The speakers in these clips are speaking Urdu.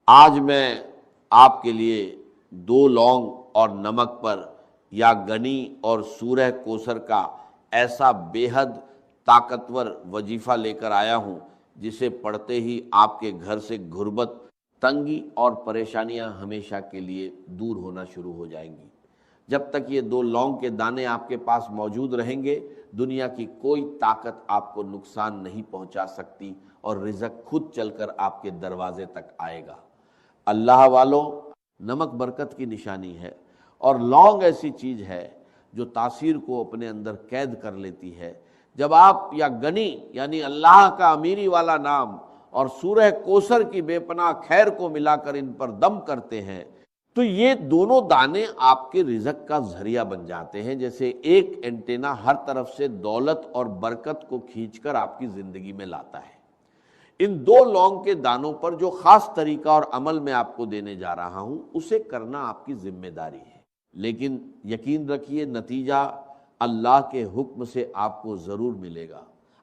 آج میں آپ کے لیے 2 لونگ اور نمک پر یا گنی اور سورہ کوثر کا ایسا بے حد طاقتور وظیفہ لے کر آیا ہوں جسے پڑھتے ہی آپ کے گھر سے غربت، تنگی اور پریشانیاں ہمیشہ کے لیے دور ہونا شروع ہو جائیں گی۔ جب تک یہ 2 لونگ کے دانے آپ کے پاس موجود رہیں گے، دنیا کی کوئی طاقت آپ کو نقصان نہیں پہنچا سکتی اور رزق خود چل کر آپ کے دروازے تک آئے گا۔ اللہ والو، نمک برکت کی نشانی ہے اور لونگ ایسی چیز ہے جو تاثیر کو اپنے اندر قید کر لیتی ہے۔ جب آپ یا گنی یعنی اللہ کا امیری والا نام اور سورہ کوثر کی بے پناہ خیر کو ملا کر ان پر دم کرتے ہیں تو یہ دونوں دانے آپ کے رزق کا ذریعہ بن جاتے ہیں، جیسے ایک اینٹینا ہر طرف سے دولت اور برکت کو کھینچ کر آپ کی زندگی میں لاتا ہے۔ ان 2 لونگ کے دانوں پر جو خاص طریقہ اور عمل میں آپ کو دینے جا رہا ہوں اسے کرنا آپ کی ذمہ داری ہے، لیکن یقین رکھیے نتیجہ اللہ کے حکم سے آپ کو ضرور ملے گا۔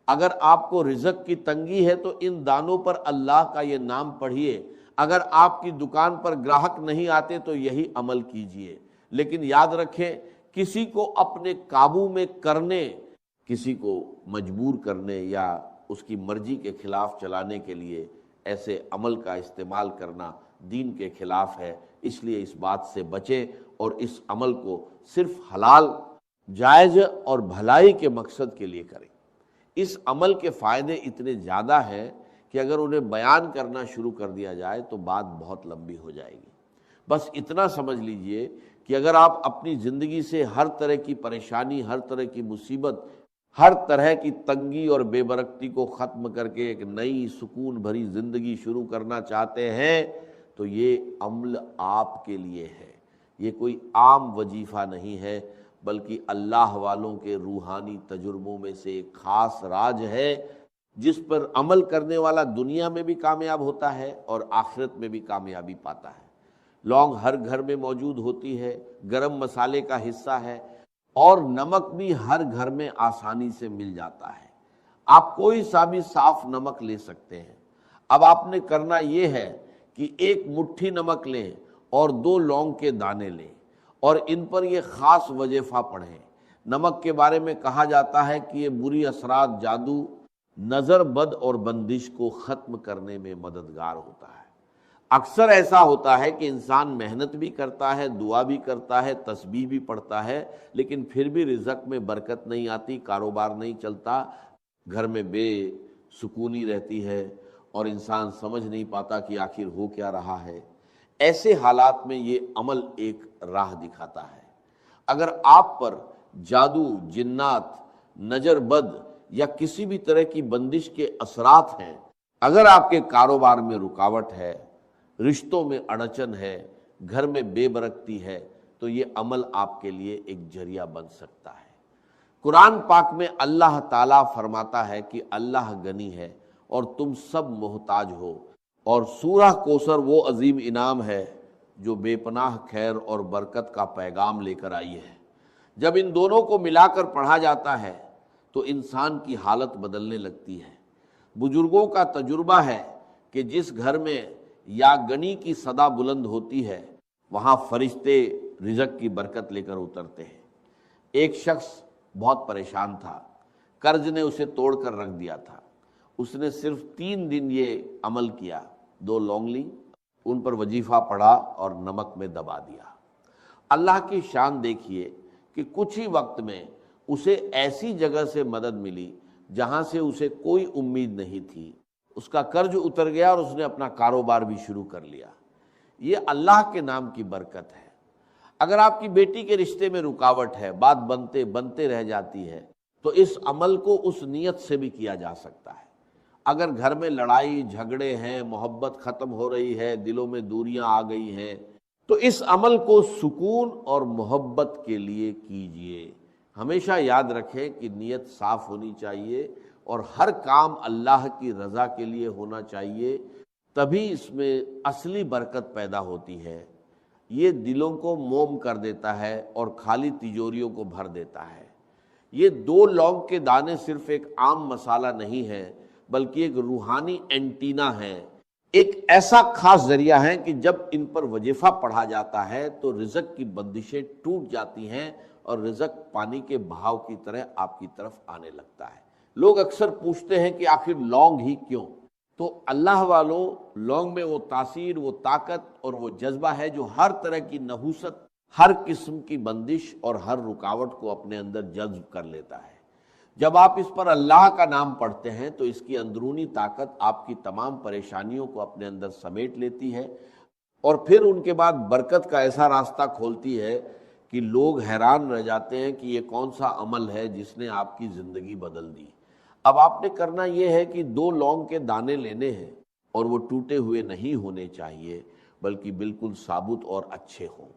اگر آپ کو رزق کی تنگی ہے تو ان دانوں پر اللہ کا یہ نام پڑھیے، اگر آپ کی دکان پر گراہک نہیں آتے تو یہی عمل کیجئے، لیکن یاد رکھیں کسی کو اپنے قابو میں کرنے، کسی کو مجبور کرنے یا اس کی مرضی کے خلاف چلانے کے لیے ایسے عمل کا استعمال کرنا دین کے خلاف ہے۔ اس لیے اس بات سے بچیں اور اس عمل کو صرف حلال، جائز اور بھلائی کے مقصد کے لیے کریں۔ اس عمل کے فائدے اتنے زیادہ ہیں کہ اگر انہیں بیان کرنا شروع کر دیا جائے تو بات بہت لمبی ہو جائے گی۔ بس اتنا سمجھ لیجئے کہ اگر آپ اپنی زندگی سے ہر طرح کی پریشانی، ہر طرح کی مصیبت، ہر طرح کی تنگی اور بے برکتی کو ختم کر کے ایک نئی سکون بھری زندگی شروع کرنا چاہتے ہیں تو یہ عمل آپ کے لیے ہے۔ یہ کوئی عام وظیفہ نہیں ہے بلکہ اللہ والوں کے روحانی تجربوں میں سے ایک خاص راج ہے جس پر عمل کرنے والا دنیا میں بھی کامیاب ہوتا ہے اور آخرت میں بھی کامیابی پاتا ہے۔ لونگ ہر گھر میں موجود ہوتی ہے، گرم مسالے کا حصہ ہے، اور نمک بھی ہر گھر میں آسانی سے مل جاتا ہے۔ آپ کوئی سا بھی صاف نمک لے سکتے ہیں۔ اب آپ نے کرنا یہ ہے کہ 1 مٹھی نمک لیں اور 2 لونگ کے دانے لیں اور ان پر یہ خاص وظیفہ پڑھیں۔ نمک کے بارے میں کہا جاتا ہے کہ یہ بری اثرات، جادو، نظر بد اور بندش کو ختم کرنے میں مددگار ہوتا ہے۔ اکثر ایسا ہوتا ہے کہ انسان محنت بھی کرتا ہے، دعا بھی کرتا ہے، تسبیح بھی پڑھتا ہے، لیکن پھر بھی رزق میں برکت نہیں آتی، کاروبار نہیں چلتا، گھر میں بے سکونی رہتی ہے اور انسان سمجھ نہیں پاتا کہ آخر ہو کیا رہا ہے۔ ایسے حالات میں یہ عمل ایک راہ دکھاتا ہے۔ اگر آپ پر جادو، جنات، نظر بد یا کسی بھی طرح کی بندش کے اثرات ہیں، اگر آپ کے کاروبار میں رکاوٹ ہے، رشتوں میں اڑچن ہے، گھر میں بے برکتی ہے، تو یہ عمل آپ کے لیے ایک ذریعہ بن سکتا ہے۔ قرآن پاک میں اللہ تعالیٰ فرماتا ہے کہ اللہ غنی ہے اور تم سب محتاج ہو، اور سورہ کوثر وہ عظیم انعام ہے جو بے پناہ خیر اور برکت کا پیغام لے کر آئی ہے۔ جب ان دونوں کو ملا کر پڑھا جاتا ہے تو انسان کی حالت بدلنے لگتی ہے۔ بزرگوں کا تجربہ ہے کہ جس گھر میں یا گنی کی صدا بلند ہوتی ہے وہاں فرشتے رزق کی برکت لے کر اترتے ہیں۔ ایک شخص بہت پریشان تھا، قرض نے اسے توڑ کر رکھ دیا تھا۔ اس نے صرف 3 دن یہ عمل کیا، 2 لونگ لی، ان پر وظیفہ پڑھا اور نمک میں دبا دیا۔ اللہ کی شان دیکھیے کہ کچھ ہی وقت میں اسے ایسی جگہ سے مدد ملی جہاں سے اسے کوئی امید نہیں تھی۔ اس کا قرض اتر گیا اور اس نے اپنا کاروبار بھی شروع کر لیا۔ یہ اللہ کے نام کی برکت ہے۔ اگر آپ کی بیٹی کے رشتے میں رکاوٹ ہے، بات بنتے بنتے رہ جاتی ہے، تو اس عمل کو اس نیت سے بھی کیا جا سکتا ہے۔ اگر گھر میں لڑائی جھگڑے ہیں، محبت ختم ہو رہی ہے، دلوں میں دوریاں آ گئی ہیں، تو اس عمل کو سکون اور محبت کے لیے کیجئے۔ ہمیشہ یاد رکھیں کہ نیت صاف ہونی چاہیے اور ہر کام اللہ کی رضا کے لیے ہونا چاہیے، تبھی اس میں اصلی برکت پیدا ہوتی ہے۔ یہ دلوں کو موم کر دیتا ہے اور خالی تجوریوں کو بھر دیتا ہے۔ یہ 2 لونگ کے دانے صرف ایک عام مسالہ نہیں ہے بلکہ ایک روحانی اینٹینا ہے ایک ایسا خاص ذریعہ ہے کہ جب ان پر وظیفہ پڑھا جاتا ہے تو رزق کی بندشیں ٹوٹ جاتی ہیں اور رزق پانی کے بہاؤ کی طرح آپ کی طرف آنے لگتا ہے۔ لوگ اکثر پوچھتے ہیں کہ آخر لونگ ہی کیوں؟ تو اللہ والوں، لونگ میں وہ تاثیر، وہ طاقت اور وہ جذبہ ہے جو ہر طرح کی نحوست، ہر قسم کی بندش اور ہر رکاوٹ کو اپنے اندر جذب کر لیتا ہے۔ جب آپ اس پر اللہ کا نام پڑھتے ہیں تو اس کی اندرونی طاقت آپ کی تمام پریشانیوں کو اپنے اندر سمیٹ لیتی ہے اور پھر ان کے بعد برکت کا ایسا راستہ کھولتی ہے کہ لوگ حیران رہ جاتے ہیں کہ یہ کون سا عمل ہے جس نے آپ کی زندگی بدل دی۔ اب آپ نے کرنا یہ ہے کہ 2 لونگ کے دانے لینے ہیں اور وہ ٹوٹے ہوئے نہیں ہونے چاہیے بلکہ بالکل ثابت اور اچھے ہوں۔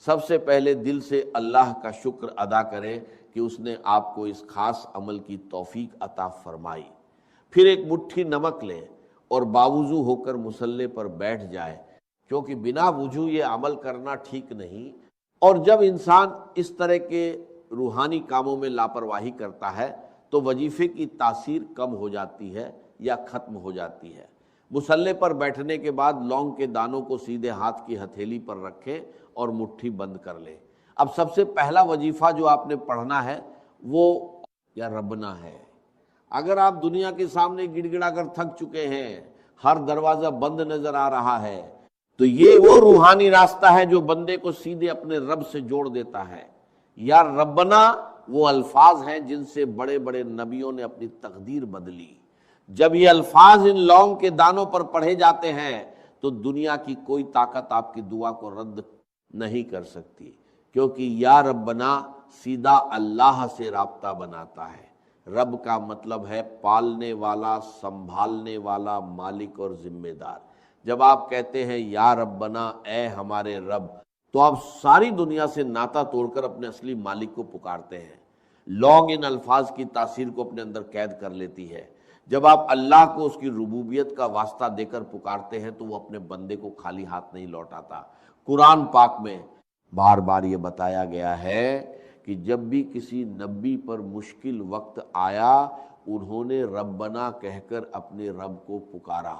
سب سے پہلے دل سے اللہ کا شکر ادا کریں کہ اس نے آپ کو اس خاص عمل کی توفیق عطا فرمائی۔ پھر ایک مٹھی نمک لیں اور باوضو ہو کر مصلی پر بیٹھ جائے، کیونکہ بنا وضو یہ عمل کرنا ٹھیک نہیں، اور جب انسان اس طرح کے روحانی کاموں میں لاپرواہی کرتا ہے تو وظیفے کی تاثیر کم ہو جاتی ہے یا ختم ہو جاتی ہے۔ مصلی پر بیٹھنے کے بعد لونگ کے دانوں کو سیدھے ہاتھ کی ہتھیلی پر رکھیں اور مٹھی بند کر لیں۔ اب سب سے پہلا وظیفہ جو آپ نے پڑھنا ہے وہ یا ربنا ہے۔ اگر آپ دنیا کے سامنے گڑ گڑا کر تھک چکے ہیں، ہر دروازہ بند نظر آ رہا ہے، تو یہ وہ روحانی راستہ ہے جو بندے کو سیدھے اپنے رب سے جوڑ دیتا ہے۔ یا ربنا وہ الفاظ ہیں جن سے بڑے بڑے نبیوں نے اپنی تقدیر بدلی۔ جب یہ الفاظ ان لونگ کے دانوں پر پڑھے جاتے ہیں تو دنیا کی کوئی طاقت آپ کی دعا کو رد نہیں کر سکتی، کیونکہ یا ربنا سیدھا اللہ سے رابطہ بناتا ہے۔ رب کا مطلب ہے پالنے والا، سنبھالنے والا، مالک اور ذمہ دار۔ جب آپ کہتے ہیں یا ربنا اے ہمارے رب، تو آپ ساری دنیا سے ناطہ توڑ کر اپنے اصلی مالک کو پکارتے ہیں۔ لونگ ان الفاظ کی تاثیر کو اپنے اندر قید کر لیتی ہے۔ جب آپ اللہ کو اس کی ربوبیت کا واسطہ دے کر پکارتے ہیں تو وہ اپنے بندے کو خالی ہاتھ نہیں لوٹاتا۔ قرآن پاک میں بار بار یہ بتایا گیا ہے کہ جب بھی کسی نبی پر مشکل وقت آیا انہوں نے ربنا کہہ کر اپنے رب کو پکارا۔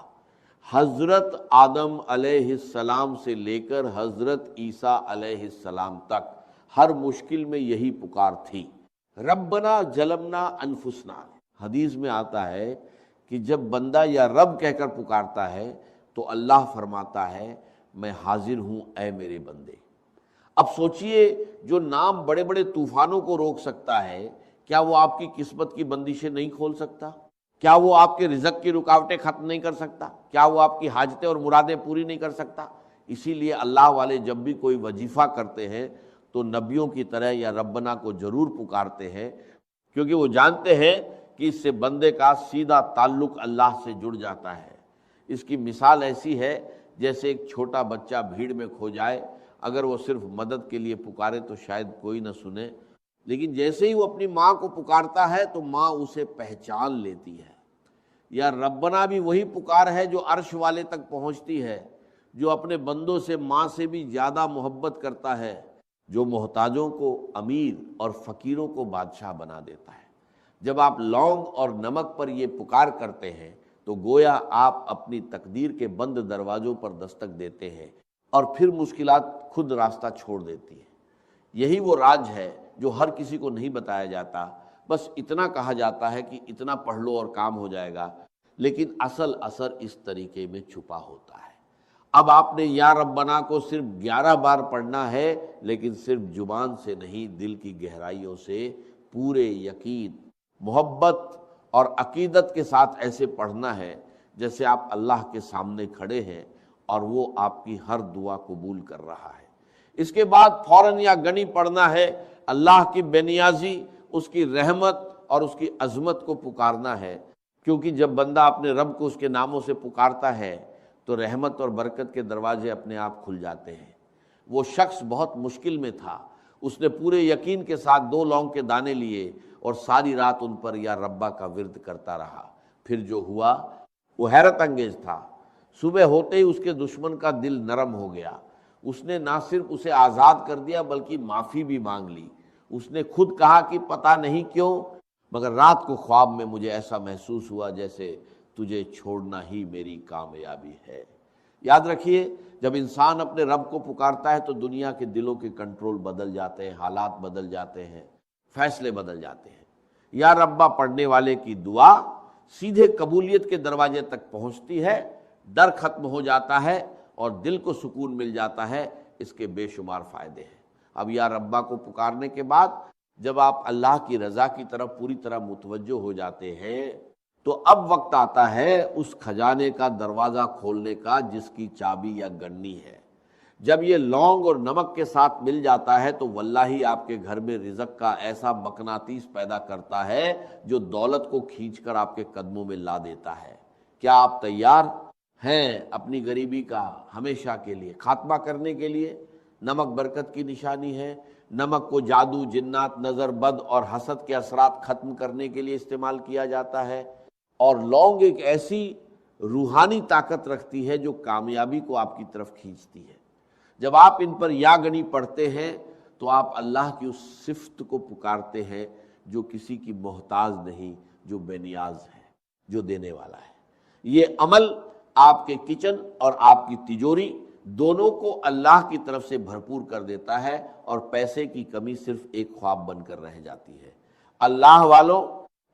حضرت آدم علیہ السلام سے لے کر حضرت عیسیٰ علیہ السلام تک ہر مشکل میں یہی پکار تھی، ربنا ظلمنا انفسنا۔ حدیث میں آتا ہے کہ جب بندہ یا رب کہہ کر پکارتا ہے تو اللہ فرماتا ہے میں حاضر ہوں اے میرے بندے۔ اب سوچئے جو نام بڑے بڑے طوفانوں کو روک سکتا ہے، کیا وہ آپ کی قسمت کی بندشیں نہیں کھول سکتا؟ کیا وہ آپ کے رزق کی رکاوٹیں ختم نہیں کر سکتا؟ کیا وہ آپ کی حاجتیں اور مرادیں پوری نہیں کر سکتا؟ اسی لیے اللہ والے جب بھی کوئی وظیفہ کرتے ہیں تو نبیوں کی طرح یا ربنا کو ضرور پکارتے ہیں، کیونکہ وہ جانتے ہیں کہ اس سے بندے کا سیدھا تعلق اللہ سے جڑ جاتا ہے۔ اس کی مثال ایسی ہے جیسے ایک چھوٹا بچہ بھیڑ میں کھو جائے، اگر وہ صرف مدد کے لیے پکارے تو شاید کوئی نہ سنے، لیکن جیسے ہی وہ اپنی ماں کو پکارتا ہے تو ماں اسے پہچان لیتی ہے۔ یا ربنا بھی وہی پکار ہے جو عرش والے تک پہنچتی ہے، جو اپنے بندوں سے ماں سے بھی زیادہ محبت کرتا ہے، جو محتاجوں کو امیر اور فقیروں کو بادشاہ بنا دیتا ہے۔ جب آپ لونگ اور نمک پر یہ پکار کرتے ہیں تو گویا آپ اپنی تقدیر کے بند دروازوں پر دستک دیتے ہیں اور پھر مشکلات خود راستہ چھوڑ دیتی ہیں۔ یہی وہ راز ہے جو ہر کسی کو نہیں بتایا جاتا، بس اتنا کہا جاتا ہے کہ اتنا پڑھ لو اور کام ہو جائے گا، لیکن اصل اثر اس طریقے میں چھپا ہوتا ہے۔ اب آپ نے یا ربنا کو صرف 11 بار پڑھنا ہے، لیکن صرف زبان سے نہیں، دل کی گہرائیوں سے پورے یقین، محبت اور عقیدت کے ساتھ ایسے پڑھنا ہے جیسے آپ اللہ کے سامنے کھڑے ہیں اور وہ آپ کی ہر دعا قبول کر رہا ہے۔ اس کے بعد فوراً یا گنی پڑھنا ہے، اللہ کی بے نیازی، اس کی رحمت اور اس کی عظمت کو پکارنا ہے، کیونکہ جب بندہ اپنے رب کو اس کے ناموں سے پکارتا ہے تو رحمت اور برکت کے دروازے اپنے آپ کھل جاتے ہیں۔ وہ شخص بہت مشکل میں تھا، اس نے پورے یقین کے ساتھ 2 لونگ کے دانے لیے اور ساری رات ان پر یا ربا کا ورد کرتا رہا۔ پھر جو ہوا وہ حیرت انگیز تھا۔ صبح ہوتے ہی اس کے دشمن کا دل نرم ہو گیا، اس نے نہ صرف اسے آزاد کر دیا بلکہ معافی بھی مانگ لی۔ اس نے خود کہا کہ پتہ نہیں کیوں مگر رات کو خواب میں مجھے ایسا محسوس ہوا جیسے تجھے چھوڑنا ہی میری کامیابی ہے۔ یاد رکھیے، جب انسان اپنے رب کو پکارتا ہے تو دنیا کے دلوں کے کنٹرول بدل جاتے ہیں، حالات بدل جاتے ہیں، فیصلے بدل جاتے ہیں۔ یا ربا پڑھنے والے کی دعا سیدھے قبولیت کے دروازے تک پہنچتی ہے، ڈر ختم ہو جاتا ہے اور دل کو سکون مل جاتا ہے۔ اس کے بے شمار فائدے ہیں۔ اب یا ربا کو پکارنے کے بعد جب آپ اللہ کی رضا کی طرف پوری طرح متوجہ ہو جاتے ہیں تو اب وقت آتا ہے اس خزانے کا دروازہ کھولنے کا جس کی چابی یا گنی ہے۔ جب یہ لونگ اور نمک کے ساتھ مل جاتا ہے تو واللہ آپ کے گھر میں رزق کا ایسا مقناطیس پیدا کرتا ہے جو دولت کو کھینچ کر آپ کے قدموں میں لا دیتا ہے۔ کیا آپ تیار ہیں اپنی غریبی کا ہمیشہ کے لیے خاتمہ کرنے کے لیے؟ نمک برکت کی نشانی ہے۔ نمک کو جادو، جنات، نظر بد اور حسد کے اثرات ختم کرنے کے لیے استعمال کیا جاتا ہے، اور لونگ ایک ایسی روحانی طاقت رکھتی ہے جو کامیابی کو آپ کی طرف کھینچتی ہے۔ جب آپ ان پر یا گنی پڑھتے ہیں تو آپ اللہ کی اس صفت کو پکارتے ہیں جو کسی کی محتاج نہیں، جو بے نیاز ہے، جو دینے والا ہے۔ یہ عمل آپ کے کچن اور آپ کی تجوری دونوں کو اللہ کی طرف سے بھرپور کر دیتا ہے، اور پیسے کی کمی صرف ایک خواب بن کر رہ جاتی ہے۔ اللہ والوں،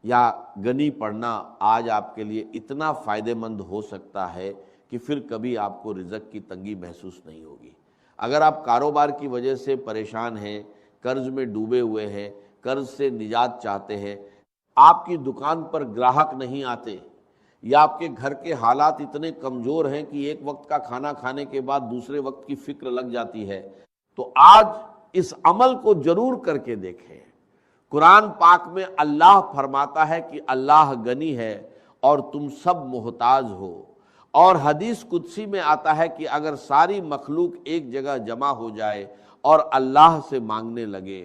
یا گنی پڑھنا آج آپ کے لیے اتنا فائدہ مند ہو سکتا ہے کہ پھر کبھی آپ کو رزق کی تنگی محسوس نہیں ہوگی۔ اگر آپ کاروبار کی وجہ سے پریشان ہیں، قرض میں ڈوبے ہوئے ہیں، قرض سے نجات چاہتے ہیں، آپ کی دکان پر گراہک نہیں آتے، یا آپ کے گھر کے حالات اتنے کمزور ہیں کہ ایک وقت کا کھانا کھانے کے بعد دوسرے وقت کی فکر لگ جاتی ہے، تو آج اس عمل کو ضرور کر کے دیکھیں۔ قرآن پاک میں اللہ فرماتا ہے کہ اللہ غنی ہے اور تم سب محتاج ہو، اور حدیث قدسی میں آتا ہے کہ اگر ساری مخلوق ایک جگہ جمع ہو جائے اور اللہ سے مانگنے لگے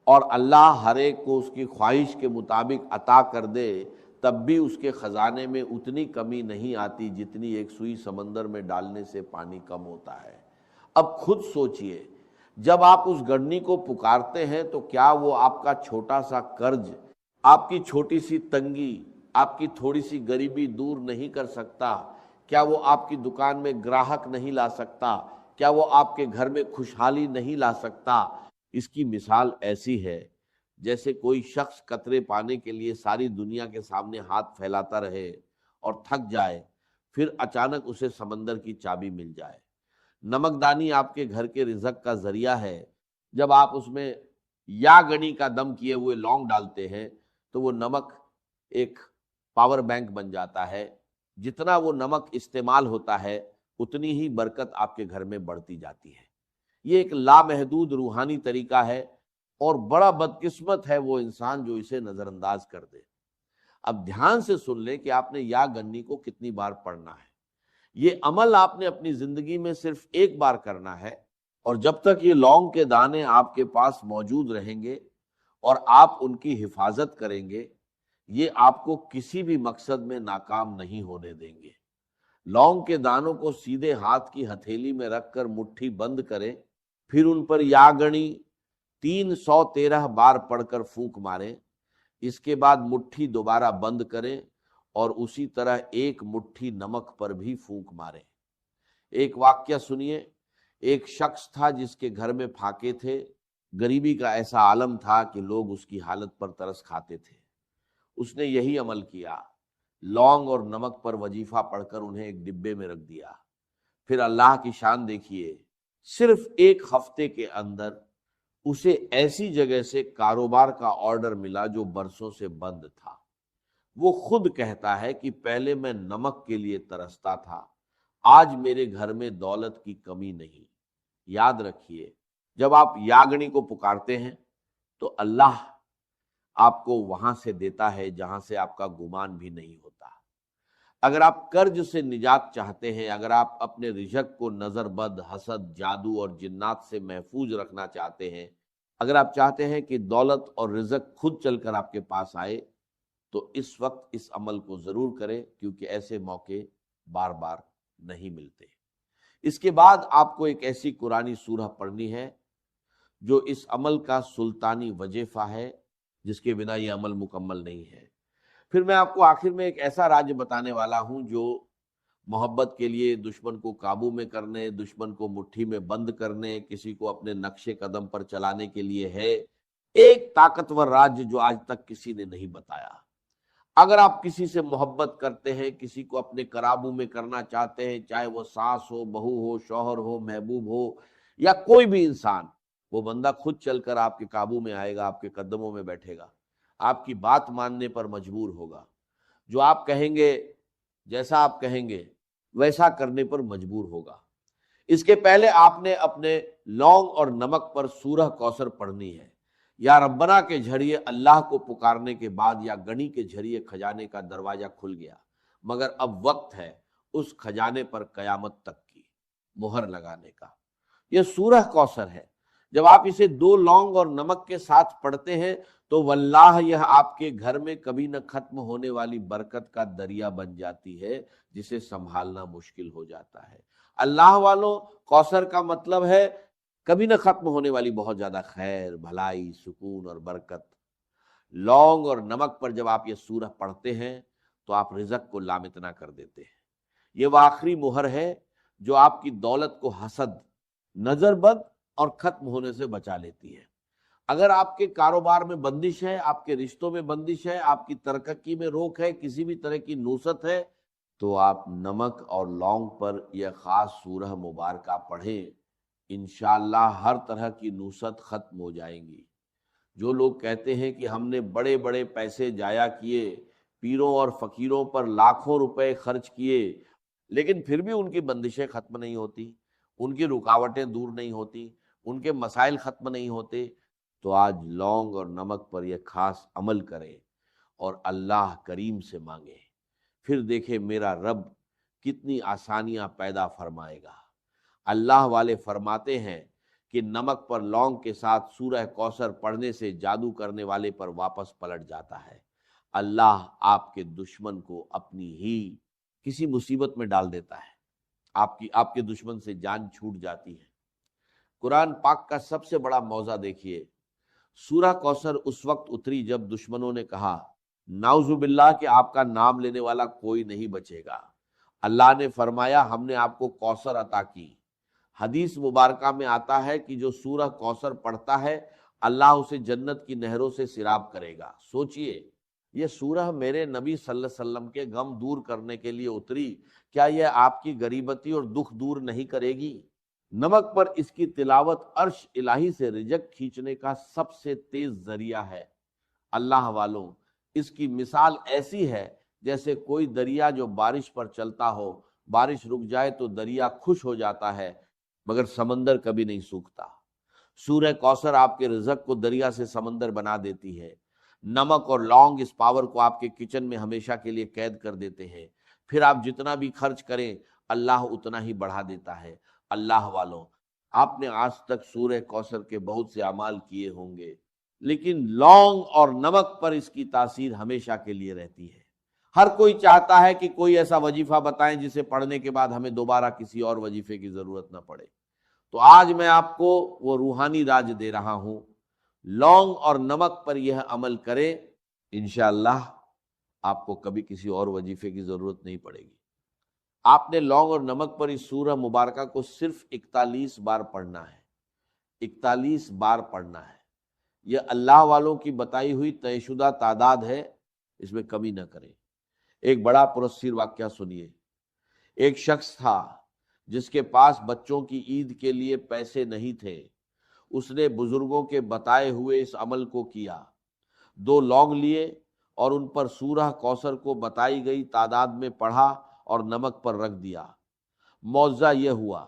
اور اللہ ہر ایک کو اس کی خواہش کے مطابق عطا کر دے، تب بھی اس کے خزانے میں اتنی کمی نہیں آتی جتنی ایک سوئی سمندر میں ڈالنے سے پانی کم ہوتا ہے۔ اب خود سوچئے، جب آپ اس گڑنی کو پکارتے ہیں تو کیا وہ آپ کا چھوٹا سا قرض، آپ کی چھوٹی سی تنگی، آپ کی تھوڑی سی غریبی دور نہیں کر سکتا؟ کیا وہ آپ کی دکان میں گراہک نہیں لا سکتا؟ کیا وہ آپ کے گھر میں خوشحالی نہیں لا سکتا؟ اس کی مثال ایسی ہے جیسے کوئی شخص قطرے پانے کے لیے ساری دنیا کے سامنے ہاتھ پھیلاتا رہے اور تھک جائے، پھر اچانک اسے سمندر کی چابی مل جائے۔ نمکدانی آپ کے گھر کے رزق کا ذریعہ ہے۔ جب آپ اس میں یا گنی کا دم کیے ہوئے لونگ ڈالتے ہیں تو وہ نمک ایک پاور بینک بن جاتا ہے۔ جتنا وہ نمک استعمال ہوتا ہے اتنی ہی برکت آپ کے گھر میں بڑھتی جاتی ہے۔ یہ ایک لامحدود روحانی طریقہ ہے، اور بڑا بدقسمت ہے وہ انسان جو اسے نظر انداز کر دے۔ اب دھیان سے سن لیں کہ آپ نے یا گنی کو کتنی بار پڑھنا ہے۔ یہ عمل آپ نے اپنی زندگی میں صرف ایک بار کرنا ہے، اور جب تک یہ لونگ کے دانے آپ کے پاس موجود رہیں گے اور آپ ان کی حفاظت کریں گے، یہ آپ کو کسی بھی مقصد میں ناکام نہیں ہونے دیں گے۔ لونگ کے دانوں کو سیدھے ہاتھ کی ہتھیلی میں رکھ کر مٹھی بند کریں، پھر ان پر یا گنی 313 بار پڑھ کر پھونک ماریں۔ اس کے بعد مٹھی دوبارہ بند کریں اور اسی طرح ایک مٹھی نمک پر بھی پھونک ماریں۔ ایک واقعہ سنیے، ایک شخص تھا جس کے گھر میں پھاکے تھے، غریبی کا ایسا عالم تھا کہ لوگ اس کی حالت پر ترس کھاتے تھے۔ اس نے یہی عمل کیا، لونگ اور نمک پر وظیفہ پڑھ کر انہیں ایک ڈبے میں رکھ دیا۔ پھر اللہ کی شان دیکھیے، صرف ایک ہفتے کے اندر اسے ایسی جگہ سے کاروبار کا آرڈر ملا جو برسوں سے بند تھا۔ وہ خود کہتا ہے کہ پہلے میں نمک کے لیے ترستا تھا، آج میرے گھر میں دولت کی کمی نہیں۔ یاد رکھیے، جب آپ یاگنی کو پکارتے ہیں تو اللہ آپ کو وہاں سے دیتا ہے جہاں سے آپ کا گمان بھی نہیں ہوتا۔ اگر آپ قرض سے نجات چاہتے ہیں، اگر آپ اپنے رزق کو نظر بد، حسد، جادو اور جنات سے محفوظ رکھنا چاہتے ہیں، اگر آپ چاہتے ہیں کہ دولت اور رزق خود چل کر آپ کے پاس آئے، تو اس وقت اس عمل کو ضرور کریں، کیونکہ ایسے موقع بار بار نہیں ملتے۔ اس کے بعد آپ کو ایک ایسی قرآنی سورہ پڑھنی ہے جو اس عمل کا سلطانی وظیفہ ہے، جس کے بنا یہ عمل مکمل نہیں ہے۔ پھر میں آپ کو آخر میں ایک ایسا راج بتانے والا ہوں جو محبت کے لیے دشمن کو قابو میں کرنے، دشمن کو مٹھی میں بند کرنے، کسی کو اپنے نقش قدم پر چلانے کے لیے ہے۔ ایک طاقتور راج جو آج تک کسی نے نہیں بتایا۔ اگر آپ کسی سے محبت کرتے ہیں، کسی کو اپنے قابو میں کرنا چاہتے ہیں، چاہے وہ ساس ہو، بہو ہو، شوہر ہو، محبوب ہو، یا کوئی بھی انسان، وہ بندہ خود چل کر آپ کے قابو میں آئے گا، آپ کے قدموں میں بیٹھے گا، آپ کی بات ماننے پر مجبور ہوگا، جو آپ کہیں گے، جیسا آپ کہیں گے ویسا کرنے پر مجبور ہوگا۔ اس کے پہلے آپ نے اپنے لونگ اور نمک پر سورہ کوثر پڑھنی ہے۔ یا ربنا کے ذریعے اللہ کو پکارنے کے بعد یا گنی کے ذریعے خزانے کا دروازہ کھل گیا، مگر اب وقت ہے اس خزانے پر قیامت تک کی مہر لگانے کا۔ یہ سورہ کوثر ہے۔ جب آپ اسے 2 لونگ اور نمک کے ساتھ پڑھتے ہیں تو واللہ یہ آپ کے گھر میں کبھی نہ ختم ہونے والی برکت کا دریا بن جاتی ہے، جسے سنبھالنا مشکل ہو جاتا ہے۔ اللہ والوں، کوثر کا مطلب ہے کبھی نہ ختم ہونے والی بہت زیادہ خیر، بھلائی، سکون اور برکت۔ لونگ اور نمک پر جب آپ یہ سورہ پڑھتے ہیں تو آپ رزق کو لامتنا کر دیتے ہیں۔ یہ وہ آخری مہر ہے جو آپ کی دولت کو حسد، نظر بد اور ختم ہونے سے بچا لیتی ہے۔ اگر آپ کے کاروبار میں بندش ہے، آپ کے رشتوں میں بندش ہے، آپ کی ترقی میں روک ہے، کسی بھی طرح کی نوست ہے، تو آپ نمک اور لونگ پر یہ خاص سورہ مبارکہ پڑھیں، انشاءاللہ ہر طرح کی نوست ختم ہو جائیں گی۔ جو لوگ کہتے ہیں کہ ہم نے بڑے بڑے پیسے جایا کیے، پیروں اور فقیروں پر لاکھوں روپے خرچ کیے، لیکن پھر بھی ان کی بندشیں ختم نہیں ہوتی، ان کی رکاوٹیں دور نہیں ہوتی، ان کے مسائل ختم نہیں ہوتے، تو آج لونگ اور نمک پر یہ خاص عمل کریں اور اللہ کریم سے مانگیں، پھر دیکھیں میرا رب کتنی آسانیاں پیدا فرمائے گا۔ اللہ والے فرماتے ہیں کہ نمک پر لونگ کے ساتھ سورہ کوثر پڑھنے سے جادو کرنے والے پر واپس پلٹ جاتا ہے۔ اللہ آپ کے دشمن کو اپنی ہی کسی مصیبت میں ڈال دیتا ہے، آپ کے دشمن سے جان چھوٹ جاتی ہے۔ قرآن پاک کا سب سے بڑا موضع دیکھیے، سورہ کوثر اس وقت اتری جب دشمنوں نے کہا نعوذ باللہ کہ آپ کا نام لینے والا کوئی نہیں بچے گا۔ اللہ نے فرمایا ہم نے آپ کو کوثر عطا کی۔ حدیث مبارکہ میں آتا ہے کہ جو سورہ کوثر پڑھتا ہے اللہ اسے جنت کی نہروں سے سیراب کرے گا۔ سوچئے، یہ سورہ میرے نبی صلی اللہ علیہ وسلم کے غم دور کرنے کے لیے اتری، کیا یہ آپ کی غریبتی اور دکھ دور نہیں کرے گی؟ نمک پر اس کی تلاوت عرش الہی سے رزق کھینچنے کا سب سے تیز ذریعہ ہے۔ اللہ والوں، اس کی مثال ایسی ہے جیسے کوئی دریا جو بارش پر چلتا ہو، بارش رک جائے تو دریا خوش ہو جاتا ہے، مگر سمندر کبھی نہیں سوکھتا۔ سورہ کوثر آپ کے رزق کو دریا سے سمندر بنا دیتی ہے۔ نمک اور لونگ اس پاور کو آپ کے کچن میں ہمیشہ کے لیے قید کر دیتے ہیں، پھر آپ جتنا بھی خرچ کریں اللہ اتنا ہی بڑھا دیتا ہے۔ اللہ والوں، آپ نے آج تک سورہ کوثر کے بہت سے اعمال کیے ہوں گے، لیکن لونگ اور نمک پر اس کی تاثیر ہمیشہ کے لیے رہتی ہے۔ ہر کوئی چاہتا ہے کہ کوئی ایسا وظیفہ بتائیں جسے پڑھنے کے بعد ہمیں دوبارہ کسی اور وظیفے کی ضرورت نہ پڑے۔ تو آج میں آپ کو وہ روحانی راج دے رہا ہوں، لونگ اور نمک پر یہ عمل کریں، انشاءاللہ آپ کو کبھی کسی اور وظیفے کی ضرورت نہیں پڑے گی۔ آپ نے لونگ اور نمک پر اس سورہ مبارکہ کو صرف 41 بار پڑھنا ہے، 41 بار پڑھنا ہے۔ یہ اللہ والوں کی بتائی ہوئی طے شدہ تعداد ہے، اس میں کمی نہ کریں۔ ایک بڑا پرسیر واقعہ سنیے۔ ایک شخص تھا جس کے پاس بچوں کی عید کے لیے پیسے نہیں تھے۔ اس نے بزرگوں کے بتائے ہوئے اس عمل کو کیا۔ 2 لونگ لیے اور ان پر سورہ کوثر کو بتائی گئی تعداد میں پڑھا اور نمک پر رکھ دیا۔ معجزہ یہ ہوا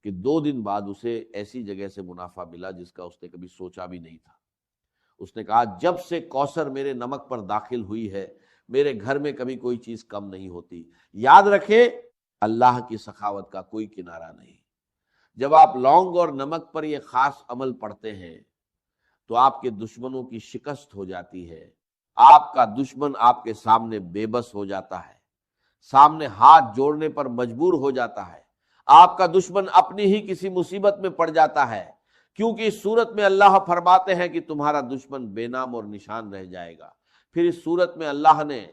کہ 2 دن بعد اسے ایسی جگہ سے منافع ملا جس کا اس نے کبھی سوچا بھی نہیں تھا۔ اس نے کہا جب سے کوثر میرے نمک پر داخل ہوئی ہے میرے گھر میں کبھی کوئی چیز کم نہیں ہوتی۔ یاد رکھیں، اللہ کی سخاوت کا کوئی کنارہ نہیں۔ جب آپ لونگ اور نمک پر یہ خاص عمل پڑھتے ہیں تو آپ کے دشمنوں کی شکست ہو جاتی ہے۔ آپ کا دشمن آپ کے سامنے بے بس ہو جاتا ہے، سامنے ہاتھ جوڑنے پر مجبور ہو جاتا ہے۔ آپ کا دشمن اپنی ہی کسی مصیبت میں پڑ جاتا ہے، کیونکہ اس صورت میں اللہ فرماتے ہیں کہ تمہارا دشمن بے نام اور نشان رہ جائے گا۔ پھر اس صورت میں اللہ نے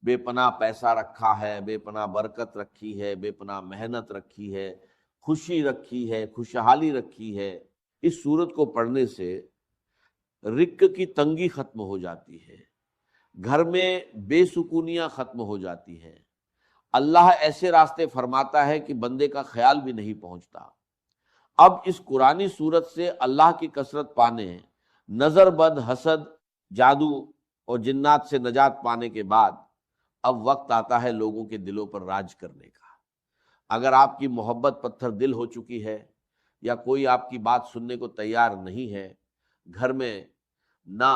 بے پناہ پیسہ رکھا ہے، بے پناہ برکت رکھی ہے، بے پناہ محنت رکھی ہے، خوشی رکھی ہے، خوشحالی رکھی ہے۔ اس سورت کو پڑھنے سے رزق کی تنگی ختم ہو جاتی ہے، گھر میں بے سکونیاں ختم ہو جاتی ہیں، اللہ ایسے راستے فرماتا ہے کہ بندے کا خیال بھی نہیں پہنچتا۔ اب اس قرآنی صورت سے اللہ کی کثرت پانے، نظر بد، حسد، جادو اور جنات سے نجات پانے کے بعد اب وقت آتا ہے لوگوں کے دلوں پر راج کرنے کا۔ اگر آپ کی محبت پتھر دل ہو چکی ہے یا کوئی آپ کی بات سننے کو تیار نہیں ہے، گھر میں نا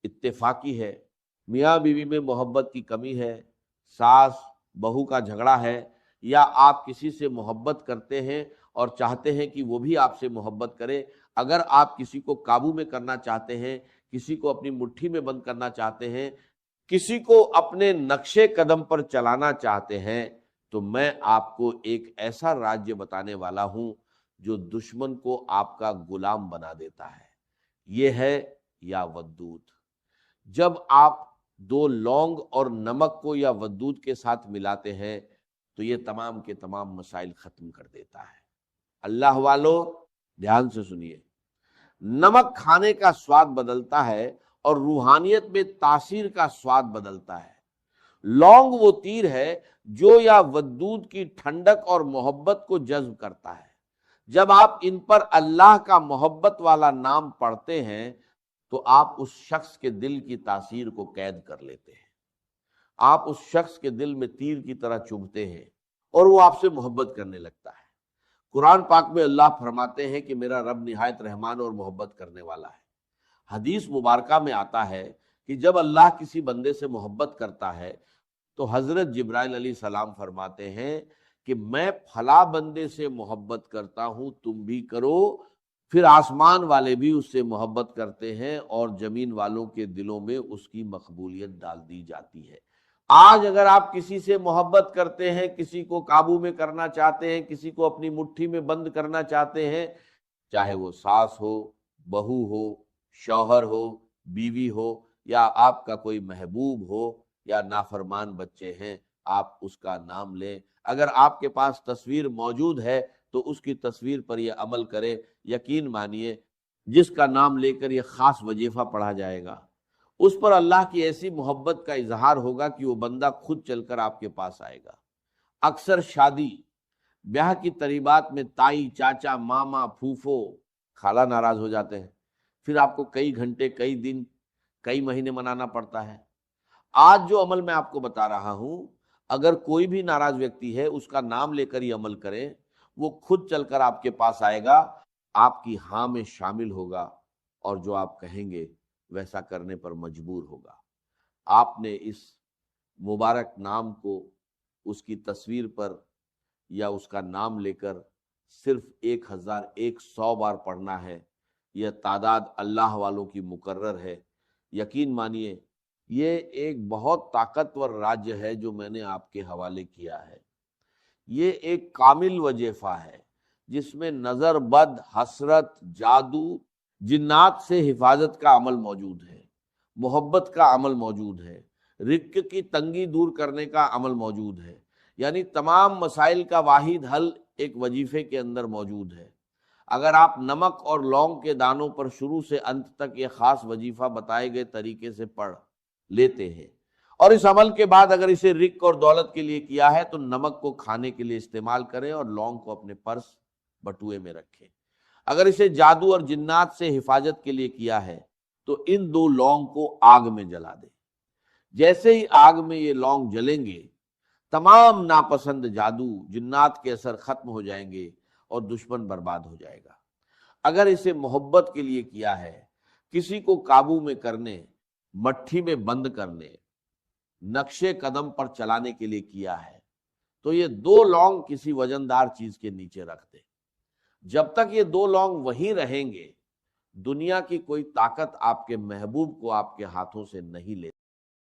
اتفاقی ہے، میاں بیوی میں محبت کی کمی ہے، ساس بہو کا جھگڑا ہے، یا آپ کسی سے محبت کرتے ہیں اور چاہتے ہیں کہ وہ بھی آپ سے محبت کرے، اگر آپ کسی کو قابو میں کرنا چاہتے ہیں، کسی کو اپنی مٹھی میں بند کرنا چاہتے ہیں، کسی کو اپنے نقش قدم پر چلانا چاہتے ہیں، تو میں آپ کو ایک ایسا راجیہ بتانے والا ہوں جو دشمن کو آپ کا غلام بنا دیتا ہے۔ یہ ہے یا ودود۔ جب آپ دو لونگ اور نمک کو یا ودود کے ساتھ ملاتے ہیں تو یہ تمام کے تمام مسائل ختم کر دیتا ہے۔ اللہ والو دھیان سے سنیے، نمک کھانے کا سواد بدلتا ہے اور روحانیت میں تاثیر کا سواد بدلتا ہے۔ لونگ وہ تیر ہے جو یا ودود کی ٹھنڈک اور محبت کو جذب کرتا ہے۔ جب آپ ان پر اللہ کا محبت والا نام پڑھتے ہیں تو آپ اس شخص کے دل کی تاثیر کو قید کر لیتے ہیں، آپ اس شخص کے دل میں تیر کی طرح چبھتے ہیں اور وہ آپ سے محبت کرنے لگتا ہے۔ قرآن پاک میں اللہ فرماتے ہیں کہ میرا رب نہایت رحمان اور محبت کرنے والا ہے۔ حدیث مبارکہ میں آتا ہے کہ جب اللہ کسی بندے سے محبت کرتا ہے تو حضرت جبرائیل علیہ السلام فرماتے ہیں کہ میں فلاں بندے سے محبت کرتا ہوں، تم بھی کرو۔ پھر آسمان والے بھی اس سے محبت کرتے ہیں اور زمین والوں کے دلوں میں اس کی مقبولیت ڈال دی جاتی ہے۔ آج اگر آپ کسی سے محبت کرتے ہیں، کسی کو قابو میں کرنا چاہتے ہیں، کسی کو اپنی مٹھی میں بند کرنا چاہتے ہیں، چاہے وہ ساس ہو، بہو ہو، شوہر ہو، بیوی ہو، یا آپ کا کوئی محبوب ہو، یا نافرمان بچے ہیں، آپ اس کا نام لیں۔ اگر آپ کے پاس تصویر موجود ہے تو اس کی تصویر پر یہ عمل کرے، یقین مانیے جس کا نام لے کر یہ خاص وظیفہ پڑھا جائے گا، اس پر اللہ کی ایسی محبت کا اظہار ہوگا کہ وہ بندہ خود چل کر آپ کے پاس آئے گا۔ اکثر شادی بیاہ کی تقریبات میں تائی، چاچا، ماما، پھوپھو، خالہ ناراض ہو جاتے ہیں، پھر آپ کو کئی گھنٹے، کئی دن، کئی مہینے منانا پڑتا ہے۔ آج جو عمل میں آپ کو بتا رہا ہوں، اگر کوئی بھی ناراض ویکتی ہے اس کا نام لے کر یہ عمل کرے، وہ خود چل کر آپ کے پاس آئے گا، آپ کی ہاں میں شامل ہوگا اور جو آپ کہیں گے ویسا کرنے پر مجبور ہوگا۔ آپ نے اس مبارک نام کو اس کی تصویر پر یا اس کا نام لے کر صرف 1100 بار پڑھنا ہے۔ یہ تعداد اللہ والوں کی مقرر ہے۔ یقین مانیے یہ ایک بہت طاقتور راجیہ ہے جو میں نے آپ کے حوالے کیا ہے۔ یہ ایک کامل وظیفہ ہے جس میں نظر بد، حسرت، جادو، جنات سے حفاظت کا عمل موجود ہے، محبت کا عمل موجود ہے، رزق کی تنگی دور کرنے کا عمل موجود ہے، یعنی تمام مسائل کا واحد حل ایک وظیفے کے اندر موجود ہے۔ اگر آپ نمک اور لونگ کے دانوں پر شروع سے انت تک یہ خاص وظیفہ بتائے گئے طریقے سے پڑھ لیتے ہیں اور اس عمل کے بعد اگر اسے رزق اور دولت کے لیے کیا ہے تو نمک کو کھانے کے لیے استعمال کریں اور لونگ کو اپنے پرس بٹوے میں رکھیں۔ اگر اسے جادو اور جنات سے حفاظت کے لیے کیا ہے تو ان 2 لونگ کو آگ میں جلا دیں۔ جیسے ہی آگ میں یہ لونگ جلیں گے، تمام ناپسند جادو، جنات کے اثر ختم ہو جائیں گے اور دشمن برباد ہو جائے گا۔ اگر اسے محبت کے لیے کیا ہے، کسی کو قابو میں کرنے، مٹھی میں بند کرنے، نقش قدم پر چلانے کے لیے کیا ہے تو یہ 2 لونگ کسی وزندار چیز کے نیچے رکھ دیں۔ جب تک یہ 2 لونگ وہیں رہیں گے، دنیا کی کوئی طاقت آپ کے محبوب کو آپ کے ہاتھوں سے نہیں لے